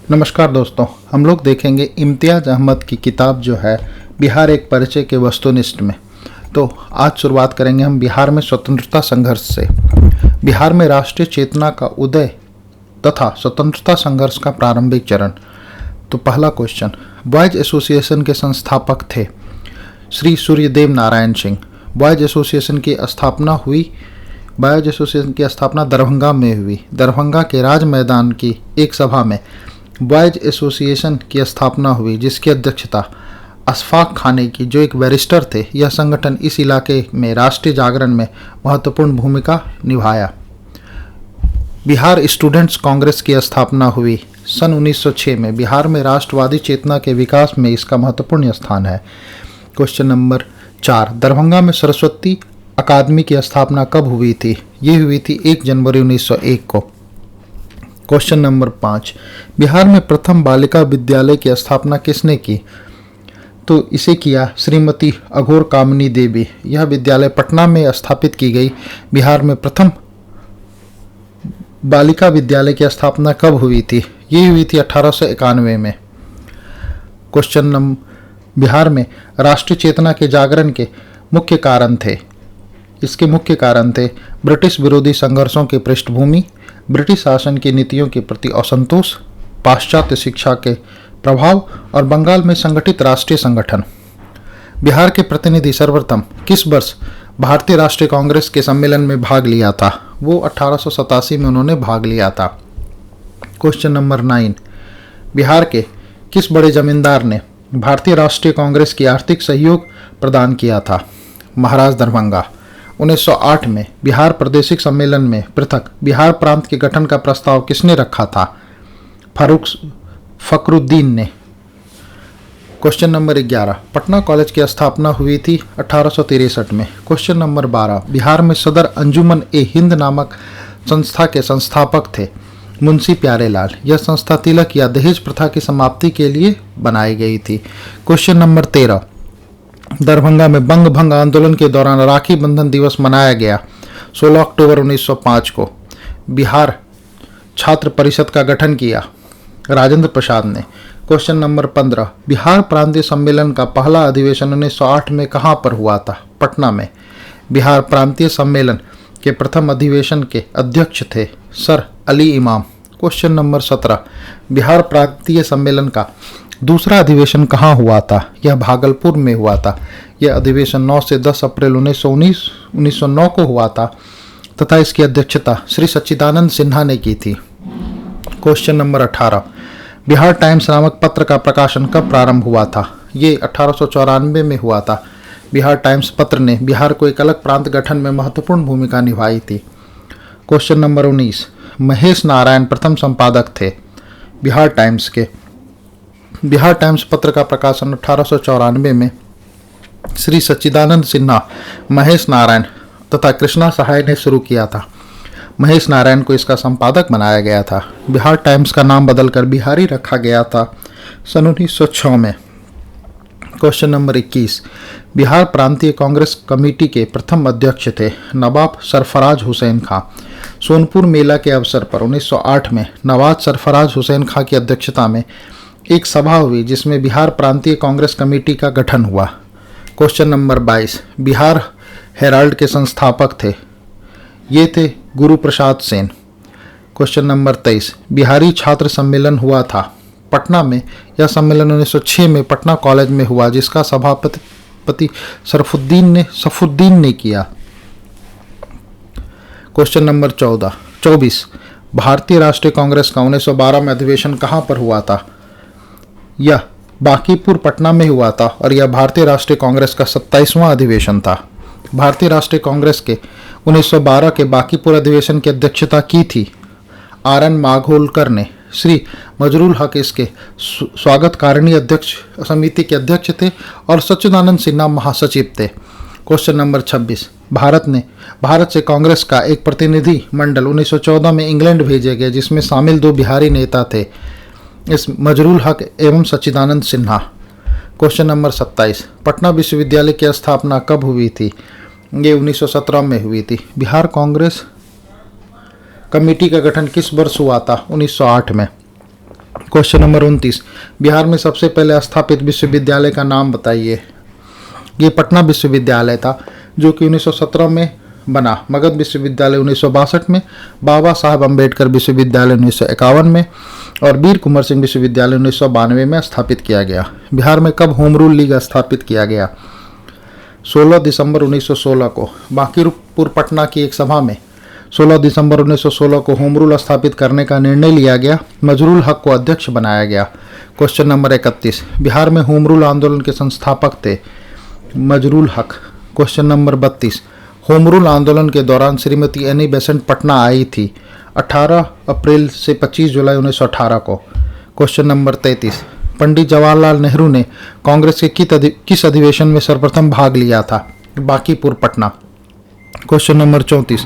नमस्कार दोस्तों, हम लोग देखेंगे इम्तियाज़ अहमद की किताब जो है बिहार एक परिचय के वस्तुनिष्ठ में। तो आज शुरुआत करेंगे हम बिहार में स्वतंत्रता संघर्ष से। बिहार में राष्ट्रीय चेतना का उदय तथा स्वतंत्रता संघर्ष का प्रारंभिक चरण। तो पहला क्वेश्चन, बॉयज एसोसिएशन के संस्थापक थे श्री सूर्यदेव नारायण सिंह। बॉयज एसोसिएशन की स्थापना दरभंगा में हुई। दरभंगा के राज मैदान की एक सभा में बॉयज एसोसिएशन की स्थापना हुई, जिसकी अध्यक्षता अशफाक खाने की, जो एक बैरिस्टर थे। यह संगठन इस इलाके में राष्ट्रीय जागरण में महत्वपूर्ण भूमिका निभाया। बिहार स्टूडेंट्स कांग्रेस की स्थापना हुई सन 1906 में। बिहार में राष्ट्रवादी चेतना के विकास में इसका महत्वपूर्ण स्थान है। क्वेश्चन नंबर 4, दरभंगा में सरस्वती अकादमी की स्थापना कब हुई थी? ये हुई थी 1 जनवरी 1901 को। क्वेश्चन नंबर 5, बिहार में प्रथम बालिका विद्यालय की स्थापना किसने की? तो इसे किया श्रीमती अघोर कामिनी देवी। यह विद्यालय पटना में स्थापित की गई। बिहार में प्रथम बालिका विद्यालय की स्थापना कब हुई थी? ये हुई थी 1891 में। क्वेश्चन नंबर, बिहार में राष्ट्रीय चेतना के जागरण के मुख्य कारण थे। इसके मुख्य कारण थे ब्रिटिश विरोधी संघर्षों की पृष्ठभूमि, ब्रिटिश शासन की नीतियों के प्रति असंतोष, पाश्चात्य शिक्षा के प्रभाव और बंगाल में संगठित राष्ट्रीय संगठन। बिहार के प्रतिनिधि सर्वप्रथम किस वर्ष भारतीय राष्ट्रीय कांग्रेस के सम्मेलन में भाग लिया था? वो 1887 में उन्होंने भाग लिया था। क्वेश्चन नंबर 9, बिहार के किस बड़े जमींदार ने भारतीय राष्ट्रीय कांग्रेस की आर्थिक सहयोग प्रदान किया था? महाराज दरभंगा। 1908 में बिहार प्रादेशिक सम्मेलन में पृथक बिहार प्रांत के गठन का प्रस्ताव किसने रखा था? फखरुद्दीन ने। क्वेश्चन नंबर 11, पटना कॉलेज की स्थापना हुई थी 1863 में। क्वेश्चन नंबर 12, बिहार में सदर अंजुमन ए हिंद नामक संस्था के संस्थापक थे मुंशी प्यारेलाल। यह संस्था तिलक या दहेज प्रथा की समाप्ति के लिए बनाई गई थी। क्वेश्चन नंबर 13, दरभंगा में बंग भंग आंदोलन के दौरान राखी बंधन दिवस मनाया गया 16 अक्टूबर 1905 को। बिहार छात्र परिषद का गठन किया राजेंद्र प्रसाद ने। क्वेश्चन नंबर 15, बिहार प्रांतीय सम्मेलन का पहला अधिवेशन 1908 में कहाँ पर हुआ था? पटना में। बिहार प्रांतीय सम्मेलन के प्रथम अधिवेशन के अध्यक्ष थे सर अली इमाम। क्वेश्चन नंबर 17, बिहार प्रांतीय सम्मेलन का दूसरा अधिवेशन कहाँ हुआ था? यह भागलपुर में हुआ था। यह अधिवेशन 9 से 10 अप्रैल 1909 को हुआ था तथा इसकी अध्यक्षता श्री सच्चिदानंद सिन्हा ने की थी। क्वेश्चन नंबर 18, बिहार टाइम्स नामक पत्र का प्रकाशन कब प्रारंभ हुआ था? ये 1894 में हुआ था। बिहार टाइम्स पत्र ने बिहार को एक अलग प्रांत गठन में महत्वपूर्ण भूमिका निभाई थी। क्वेश्चन नंबर 19, महेश नारायण प्रथम संपादक थे बिहार टाइम्स के। बिहार टाइम्स पत्र का प्रकाशन 1894 में श्री सच्चिदानंद सिन्हा, महेश नारायण तथा कृष्णा सहाय ने शुरू किया था। महेश नारायण को इसका संपादक बनाया गया था। बिहार टाइम्स का नाम बदलकर बिहारी रखा गया था सन 1906 में। क्वेश्चन नंबर 21, बिहार प्रांतीय कांग्रेस कमेटी के प्रथम अध्यक्ष थे नवाब सरफराज हुसैन खां। सोनपुर मेला के अवसर पर 1908 में नवाब सरफराज हुसैन खां की अध्यक्षता में एक सभा हुई, जिसमें बिहार प्रांतीय कांग्रेस कमेटी का गठन हुआ। क्वेश्चन नंबर 22, बिहार हेराल्ड के संस्थापक थे। ये थे गुरु प्रसाद सेन। क्वेश्चन नंबर 23, बिहारी छात्र सम्मेलन हुआ था पटना में। यह सम्मेलन 1906 में पटना कॉलेज में हुआ, जिसका सभापति सफुद्दीन ने किया। क्वेश्चन नंबर 24, भारतीय राष्ट्रीय कांग्रेस का 1912 में अधिवेशन कहाँ पर हुआ था? यह बांकीपुर पटना में हुआ था और यह भारतीय राष्ट्रीय कांग्रेस का 27वां अधिवेशन था। भारतीय राष्ट्रीय कांग्रेस के 1912 के बांकीपुर अधिवेशन की अध्यक्षता की थी आर.एन. माघोलकर ने। श्री मजरूल हक इसके स्वागतकारिणी अध्यक्ष समिति के अध्यक्ष थे और सच्चिदानंद सिन्हा महासचिव थे। क्वेश्चन नंबर 26, भारत से कांग्रेस का एक प्रतिनिधि मंडल 1914 में इंग्लैंड भेजे गए, जिसमें शामिल 2 बिहारी नेता थे, इस मजरूल हक एवं सच्चिदानंद सिन्हा। क्वेश्चन नंबर 27, पटना विश्वविद्यालय की स्थापना कब हुई थी? ये 1917 में हुई थी। बिहार कांग्रेस कमेटी का गठन किस वर्ष हुआ था? 1908 में। क्वेश्चन नंबर 29, बिहार में सबसे पहले स्थापित विश्वविद्यालय का नाम बताइए। ये पटना विश्वविद्यालय था जो कि 1917 में बना। मगध विश्वविद्यालय 1962 में, बाबा साहब अम्बेडकर विश्वविद्यालय 1951 में और वीर कुंवर सिंह विश्वविद्यालय 1992 में स्थापित किया गया। बिहार में कब होम रूल लीग स्थापित किया गया? 16 दिसंबर 1916 को बांकीपुर पटना की एक सभा में 16 दिसंबर 1916 को होम रूल स्थापित करने का निर्णय लिया गया। मजरूल हक को अध्यक्ष बनाया गया। क्वेश्चन नंबर 31, बिहार में होम रूल आंदोलन के संस्थापक थे मजरूल हक। क्वेश्चन नंबर 32, होम रूल आंदोलन के दौरान श्रीमती एनी बेसेंट पटना आई थी 18 अप्रैल से 25 जुलाई 1918 को। क्वेश्चन नंबर 33, पंडित जवाहरलाल नेहरू ने कांग्रेस के किस अधिवेशन में सर्वप्रथम भाग लिया था? Bankipur Patna. Question number 34,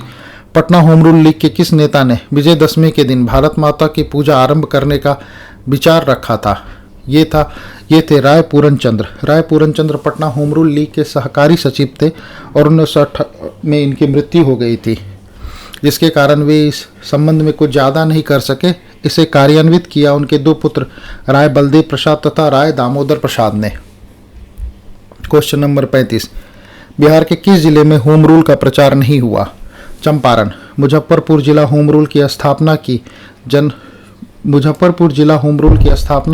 Patna home rule league के किस नेता ने विजयदशमी के दिन भारत माता की पूजा आरंभ करने का विचार रखा था? ये थे राय पूरन चंद्र। राय पूरन चंद्र पटना होम रूल लीग के सहकारी सचिव थे और 1908 में इनकी मृत्यु हो गई थी, जिसके कारण वे इस संबंध में कुछ ज़्यादा नहीं कर सके। इसे कार्यान्वित किया उनके दो पुत्र राय बलदेव प्रसाद तथा राय दामोदर प्रसाद ने। क्वेश्चन नंबर 35, बिहार के किस जिले में होम रूल का प्रचार नहीं हुआ? चंपारण। मुजफ्फरपुर जिला होम रूल की स्थापना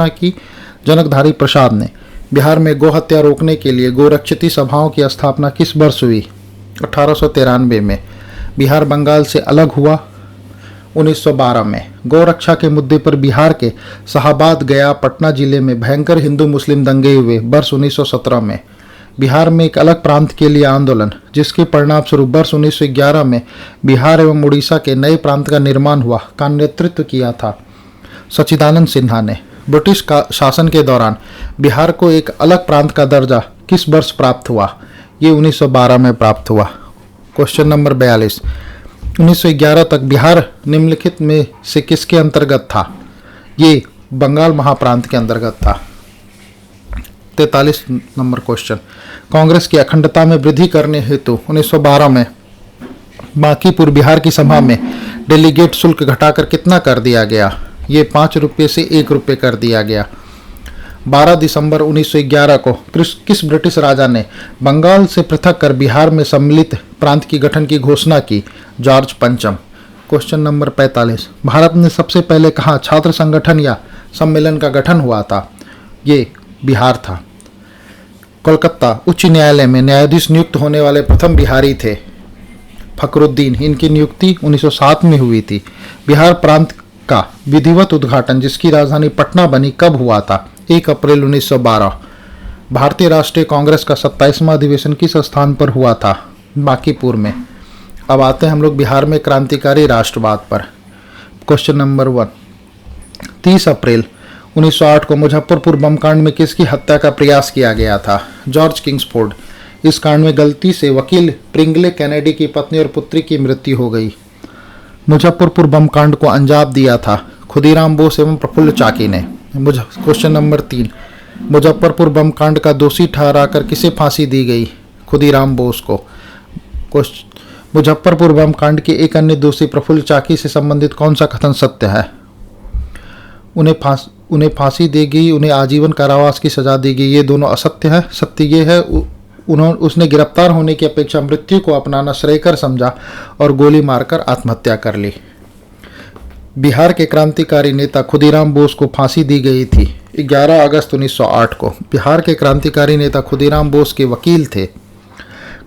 की जनकधारी प्रसाद ने। बिहार में गौ हत्या रोकने के लिए गोरक्षिती सभाओं की स्थापना किस वर्ष हुई? 1893 में। बिहार बंगाल से अलग हुआ 1912 में। गौ रक्षा के मुद्दे पर बिहार के शाहाबाद, गया, पटना जिले में भयंकर हिंदू मुस्लिम दंगे हुए वर्ष 1917 में। बिहार में एक अलग प्रांत के लिए आंदोलन, जिसके परिणाम स्वरूप वर्ष 1911 में बिहार एवं उड़ीसा के नए प्रांत का निर्माण हुआ, का नेतृत्व किया था सच्चिदानंद सिन्हा ने। ब्रिटिश शासन के दौरान बिहार को एक अलग प्रांत का दर्जा किस वर्ष प्राप्त हुआ? ये 1912 में प्राप्त हुआ। क्वेश्चन नंबर 42, 1911 तक बिहार निम्नलिखित में से किसके अंतर्गत था? ये बंगाल महाप्रांत के अंतर्गत था। 43 नंबर क्वेश्चन, कांग्रेस की अखंडता में वृद्धि करने हेतु 1912 में बांकीपुर बिहार की सभा में डेलीगेट शुल्क घटाकर कितना कर दिया गया? ये 5 रुपये से 1 रुपये कर दिया गया। 12 दिसंबर 1911 को किस ब्रिटिश राजा ने बंगाल से पृथक कर बिहार में सम्मिलित प्रांत की गठन की घोषणा की? जॉर्ज पंचम। क्वेश्चन नंबर 45, भारत में सबसे पहले कहाँ छात्र संगठन या सम्मेलन का गठन हुआ था? ये बिहार था। कोलकाता उच्च न्यायालय में न्यायाधीश नियुक्त होने वाले प्रथम बिहारी थे फखरुद्दीन। इनकी नियुक्ति 1907 में हुई थी। बिहार प्रांत का विधिवत उद्घाटन, जिसकी राजधानी पटना बनी, कब हुआ था? 1 अप्रैल 1912। भारतीय राष्ट्रीय कांग्रेस का 27वां अधिवेशन किस स्थान पर हुआ था? बांकीपुर में। अब आते हैं हम लोग बिहार में क्रांतिकारी राष्ट्रवाद पर। क्वेश्चन नंबर 1, 30 अप्रैल 1908 को मुजफ्फरपुर बम कांड में किसकी हत्या का प्रयास किया गया था? George Kingsford. इस कांड में गलती से वकील प्रिंगले कैनेडी की पत्नी और पुत्री की मृत्यु हो गई। मुजफ्फरपुर बम कांड को अंजाम दिया था खुदीराम बोस एवं प्रफुल्ल चाकी ने। क्वेश्चन नंबर 3, मुजफ्फरपुर बम कांड का दोषी ठहराकर किसे फांसी दी गई? खुदीराम बोस को। मुजफ्फरपुर बम कांड के एक अन्य दोषी प्रफुल्ल चाकी से संबंधित कौन सा कथन सत्य है? उन्हें फांसी दी गई, उन्हें आजीवन कारावास की सजा दी गई। ये दोनों असत्य है। सत्य ये है उसने गिरफ्तार होने की अपेक्षा मृत्यु को अपनाना श्रेयकर समझा और गोली मारकर आत्महत्या कर ली। बिहार के क्रांतिकारी नेता खुदीराम बोस को फांसी दी गई थी 11 अगस्त 1908 को। बिहार के क्रांतिकारी नेता खुदीराम बोस के वकील थे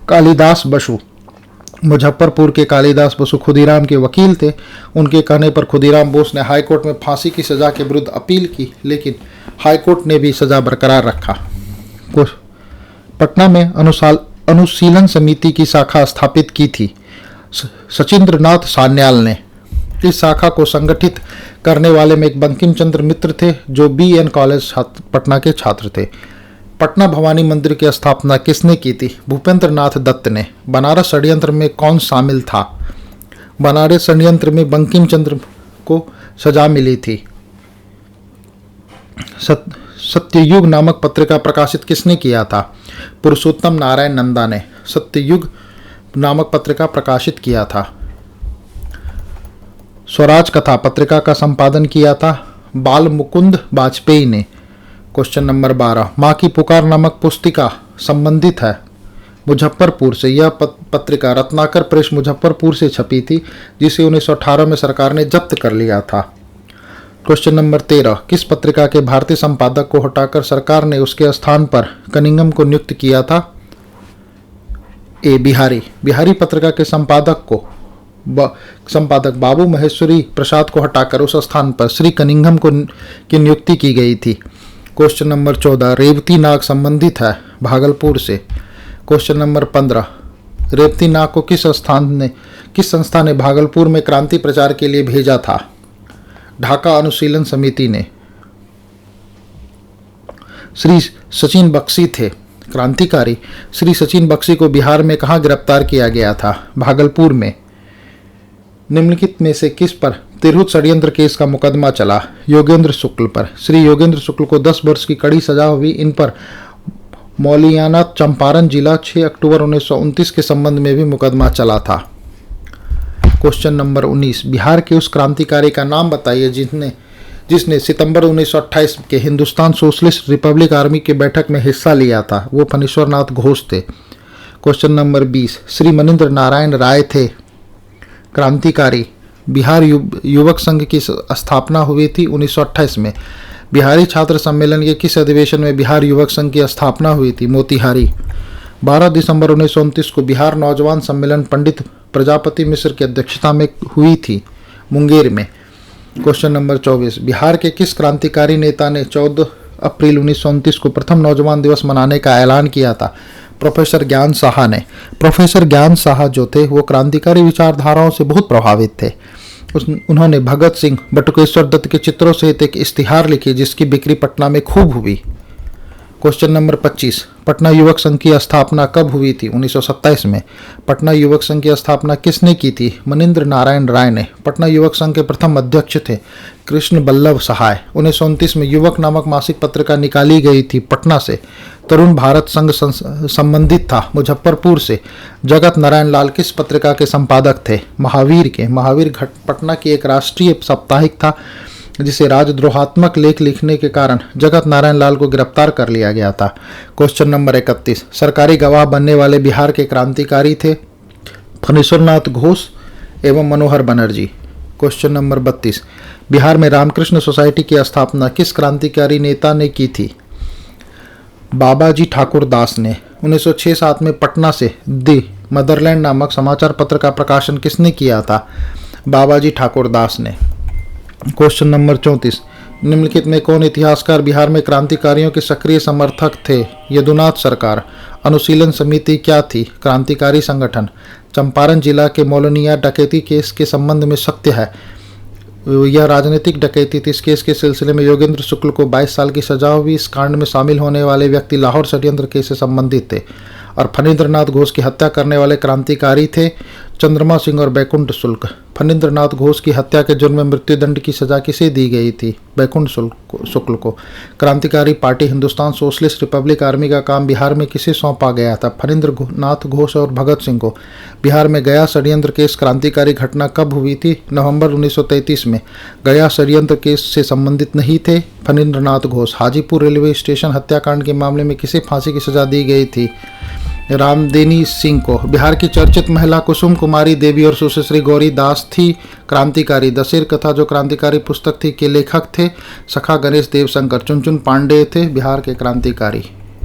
कालिदास बसु। मुजफ्फरपुर के कालिदास बसु खुदीराम के वकील थे। उनके कहने पर खुदीराम बोस ने हाईकोर्ट में फांसी की सजा के विरुद्ध अपील की, लेकिन हाईकोर्ट ने भी सजा बरकरार रखा। पटना में अनुशीलन समिति की शाखा स्थापित की थी सचिंद्र नाथ सान्याल ने। इस शाखा को संगठित करने वाले में एक बंकिम चंद्र मित्र थे, जो BN कॉलेज पटना के छात्र थे। पटना भवानी मंदिर की स्थापना किसने की थी? भूपेंद्र नाथ दत्त ने। बनारस षड्यंत्र में कौन शामिल था? बनारस षड्यंत्र में बंकिम चंद्र को सजा मिली थी। सत्ययुग नामक पत्रिका प्रकाशित किसने किया था? पुरुषोत्तम नारायण नंदा ने सत्ययुग नामक पत्रिका प्रकाशित किया था। स्वराज कथा पत्रिका का संपादन किया था बाल मुकुंद वाजपेयी ने। क्वेश्चन नंबर 12, माँ की पुकार नामक पुस्तिका संबंधित है मुजफ्फरपुर से। यह पत्रिका रत्नाकर प्रेस मुजफ्फरपुर से छपी थी, जिसे 1918 में सरकार ने जब्त कर लिया था। क्वेश्चन नंबर 13, किस पत्रिका के भारतीय संपादक को हटाकर सरकार ने उसके स्थान पर कनिंघम को नियुक्त किया था? ए बिहारी। बिहारी पत्रिका के संपादक बाबू महेश्वरी प्रसाद को हटाकर उस स्थान पर श्री कनिंघम की नियुक्ति की गई थी। क्वेश्चन नंबर 14, रेवती नाग संबंधित है भागलपुर से। क्वेश्चन नंबर 15, रेवती नाग को किस संस्था ने भागलपुर में क्रांति प्रचार के लिए भेजा था? ढाका अनुशीलन समिति ने। श्री सचिन बख्शी थे क्रांतिकारी। श्री सचिन बख्शी को बिहार में कहाँ गिरफ्तार किया गया था? भागलपुर में। निम्नलिखित में से किस पर तिरहुत षड्यंत्र केस का मुकदमा चला? योगेंद्र शुक्ल पर। श्री योगेंद्र शुक्ल को 10 वर्ष की कड़ी सजा हुई। इन पर मौलियाना चंपारण जिला 6 अक्टूबर 1929 के संबंध में भी मुकदमा चला था। क्वेश्चन नंबर 19, बिहार के उस क्रांतिकारी का नाम बताइए जिसने सितंबर 1928 के हिंदुस्तान सोशलिस्ट रिपब्लिक आर्मी की बैठक में हिस्सा लिया था। वो फणीश्वर नाथ घोष थे। क्वेश्चन नंबर 20, श्री मनिंद्र नारायण राय थे क्रांतिकारी। बिहार युवक संघ की स्थापना हुई थी 1928 में। बिहारी छात्र सम्मेलन के किस अधिवेशन में बिहार युवक संघ की स्थापना हुई थी? मोतिहारी। 12 दिसंबर 1929 को बिहार नौजवान सम्मेलन पंडित प्रजापति मिश्र की अध्यक्षता में हुई थी, मुंगेर में। क्वेश्चन नंबर 24, बिहार के किस क्रांतिकारी नेता ने 14 अप्रैल 1929 को प्रथम नौजवान दिवस मनाने का ऐलान किया था? प्रोफेसर ज्ञान साहा ने। प्रोफेसर ज्ञान साहा जो थे वो क्रांतिकारी विचारधाराओं से बहुत प्रभावित थे। उन्होंने भगत सिंह, बटुकेश्वर दत्त के चित्रों सहित एक इश्तिहार लिखी जिसकी बिक्री पटना में खूब हुई। क्वेश्चन नंबर 25, पटना युवक संघ की स्थापना कब हुई थी? 1927 में। पटना युवक संघ की स्थापना किसने की थी? मनिंद्र नारायण राय ने। पटना युवक संघ के प्रथम अध्यक्ष थे कृष्ण बल्लभ सहाय। 1929 में युवक नामक मासिक पत्रिका निकाली गई थी पटना से। तरुण भारत संघ संबंधित था मुजफ्फरपुर से। जगत नारायण लाल किस पत्रिका के संपादक थे? महावीर के। महावीर पटना की एक राष्ट्रीय साप्ताहिक था जिसे राजद्रोहात्मक लेख लिखने के कारण जगत नारायण लाल को गिरफ्तार कर लिया गया था। क्वेश्चन नंबर 31, सरकारी गवाह बनने वाले बिहार के क्रांतिकारी थे फणीश्वर नाथ घोष एवं मनोहर बनर्जी। क्वेश्चन नंबर 32, बिहार में रामकृष्ण सोसाइटी की स्थापना किस क्रांतिकारी नेता ने की थी? बाबाजी ठाकुर दास ने। 1906-07 में पटना से दी मदरलैंड नामक समाचार पत्र का प्रकाशन किसने किया था? बाबाजी ठाकुर दास ने। क्वेश्चन नंबर 34, निम्नलिखित में कौन इतिहासकार बिहार में क्रांतिकारियों के सक्रिय समर्थक थे? यदुनाथ सरकार। अनुशीलन समिति क्या थी? क्रांतिकारी संगठन। चंपारण जिला के मौलनिया डकैती केस के संबंध में सत्य है, यह राजनीतिक डकैती थी। इस केस के सिलसिले में योगेंद्र शुक्ल को 22 साल की सजा हुई। इस कांड में शामिल होने वाले व्यक्ति लाहौर षड्यंत्र केस से संबंधित थे। और फणींद्र नाथ घोष की हत्या करने वाले क्रांतिकारी थे चंद्रमा सिंह और बैकुंठ शुक्ल। फणींद्र नाथ घोष की हत्या के जुर्म में मृत्युदंड की सजा किसे दी गई थी? बैकुंठ शुक्ल को। क्रांतिकारी party Hindustan socialist Republic army का काम बिहार में किसे सौंपा गया था? फणींद्र नाथ घोष और भगत सिंह को। बिहार में गया षड्यंत्र केस क्रांतिकारी घटना कब हुई थी? नवंबर 1933 में। गया षड्यंत्र केस से संबंधित नहीं थे फणींद्र नाथ घोष। हाजीपुर रेलवे स्टेशन हत्याकांड के मामले में किसे फांसी की सजा दी गई थी? रामदेनी सिंह को। बिहार की चर्चित महिला कुसुम कुमारी देवी और सुश्री गौरी दास थी क्रांतिकारी। दशेर कथा जो क्रांतिकारी पुस्तक थी के लेखक थे सखा गणेश देव शंकर। चुनचुन पांडे थे बिहार के क्रांतिकारी।